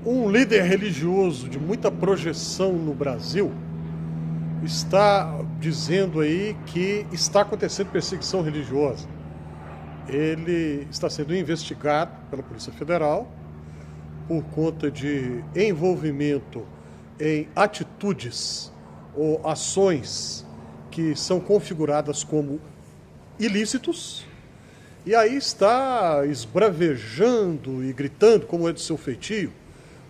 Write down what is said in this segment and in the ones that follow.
Um líder religioso de muita projeção no Brasil está dizendo aí que está acontecendo perseguição religiosa. Ele está sendo investigado pela Polícia Federal por conta de envolvimento em atitudes ou ações que são configuradas como ilícitos, e aí está esbravejando e gritando, como é do seu feitio,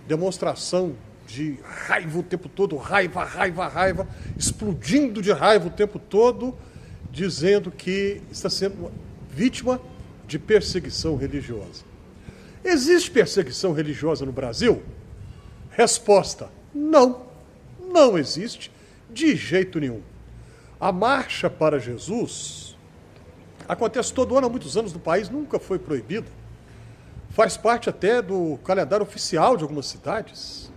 demonstração de raiva o tempo todo, raiva, raiva, raiva, explodindo de raiva o tempo todo, dizendo que está sendo vítima de perseguição religiosa. Existe perseguição religiosa no Brasil? Resposta: não, não existe de jeito nenhum. A Marcha para Jesus acontece todo ano há muitos anos no país, nunca foi proibida. Faz parte até do calendário oficial de algumas cidades.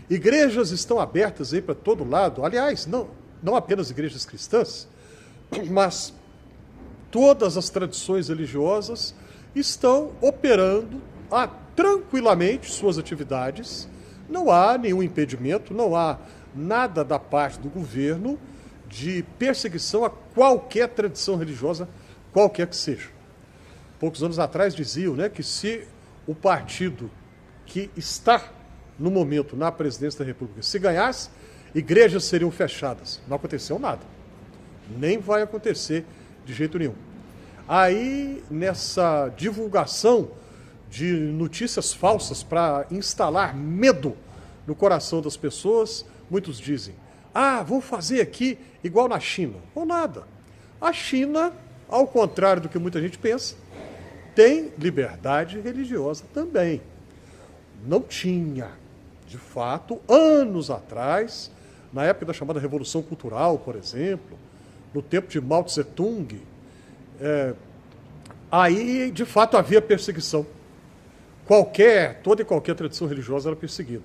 Igrejas estão abertas aí para todo lado. Aliás, não apenas igrejas cristãs, mas todas as tradições religiosas estão operando tranquilamente suas atividades. Não há nenhum impedimento, não há nada da parte do governo de perseguição a qualquer tradição religiosa, qualquer que seja. Poucos anos atrás diziam, que se o partido que está no momento na presidência da República, se ganhasse, igrejas seriam fechadas. Não aconteceu nada. Nem vai acontecer de jeito nenhum. Aí, nessa divulgação de notícias falsas para instalar medo no coração das pessoas, muitos dizem: vão fazer aqui igual na China. Ou nada. A China, ao contrário do que muita gente pensa, tem liberdade religiosa também. Não tinha, de fato, anos atrás, na época da chamada Revolução Cultural, por exemplo, no tempo de Mao Tse-tung, aí, de fato, havia perseguição. Toda e qualquer tradição religiosa era perseguida.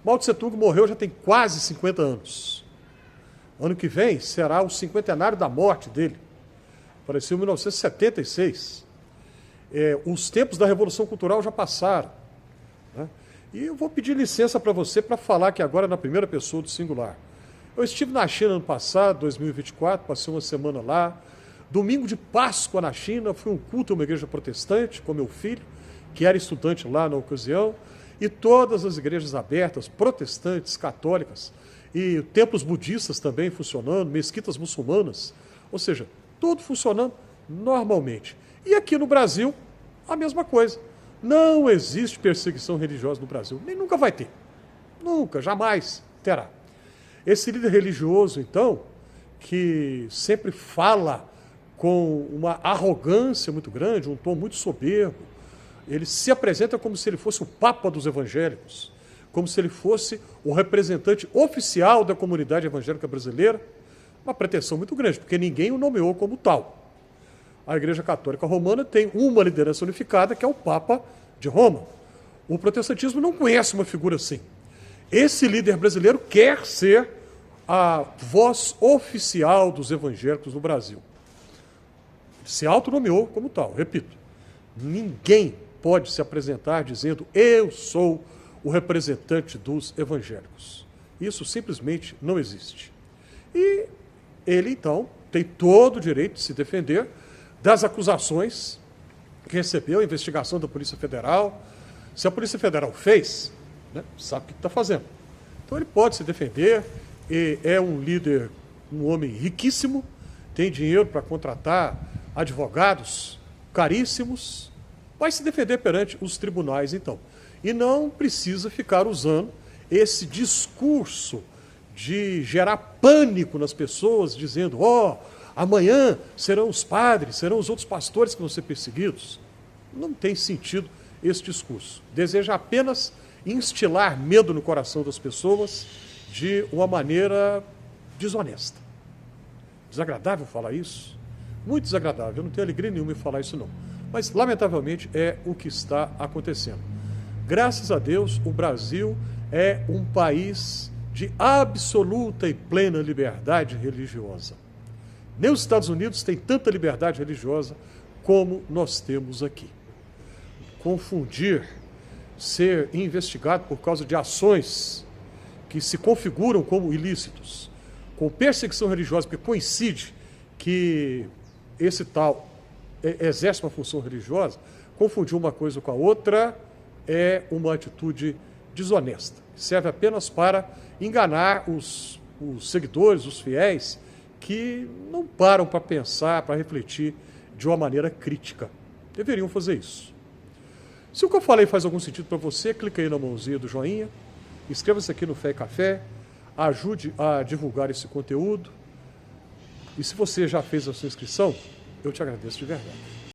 Mao Tse-tung morreu já tem quase 50 anos. Ano que vem será o cinquentenário da morte dele. Apareceu em 1976. Os tempos da Revolução Cultural já passaram. E eu vou pedir licença para você para falar aqui agora na primeira pessoa do singular. Eu estive na China ano passado, 2024, passei uma semana lá. Domingo de Páscoa na China, fui um culto a uma igreja protestante com meu filho, que era estudante lá na ocasião, e todas as igrejas abertas, protestantes, católicas, e templos budistas também funcionando, mesquitas muçulmanas, ou seja, tudo funcionando normalmente. E aqui no Brasil, a mesma coisa. Não existe perseguição religiosa no Brasil, nem nunca vai ter. Nunca, jamais terá. Esse líder religioso, então, que sempre fala com uma arrogância muito grande, um tom muito soberbo, ele se apresenta como se ele fosse o Papa dos evangélicos, como se ele fosse o representante oficial da comunidade evangélica brasileira, uma pretensão muito grande, porque ninguém o nomeou como tal. A Igreja Católica Romana tem uma liderança unificada, que é o Papa de Roma. O protestantismo não conhece uma figura assim. Esse líder brasileiro quer ser a voz oficial dos evangélicos no Brasil. Se autonomeou como tal, repito. Ninguém pode se apresentar dizendo: eu sou o representante dos evangélicos. Isso simplesmente não existe. E ele, então, tem todo o direito de se defender das acusações que recebeu a investigação da Polícia Federal. Se a Polícia Federal fez, sabe o que está fazendo. Então ele pode se defender, e é um líder, um homem riquíssimo, tem dinheiro para contratar advogados caríssimos, vai se defender perante os tribunais, então. E não precisa ficar usando esse discurso de gerar pânico nas pessoas, dizendo: amanhã serão os padres, serão os outros pastores que vão ser perseguidos. Não tem sentido esse discurso. Deseja apenas instilar medo no coração das pessoas de uma maneira desonesta. Desagradável falar isso? Muito desagradável. Eu não tenho alegria nenhuma em falar isso, não. Mas, lamentavelmente, é o que está acontecendo. Graças a Deus, o Brasil é um país de absoluta e plena liberdade religiosa. Nem os Estados Unidos têm tanta liberdade religiosa como nós temos aqui. Confundir ser investigado por causa de ações que se configuram como ilícitos, com perseguição religiosa, porque coincide que esse tal exerce uma função religiosa, confundir uma coisa com a outra é uma atitude desonesta. Serve apenas para enganar os seguidores, os fiéis, que não param para pensar, para refletir de uma maneira crítica. Deveriam fazer isso. Se o que eu falei faz algum sentido para você, clica aí na mãozinha do joinha, inscreva-se aqui no Fé e Café, ajude a divulgar esse conteúdo. E se você já fez a sua inscrição, eu te agradeço de verdade.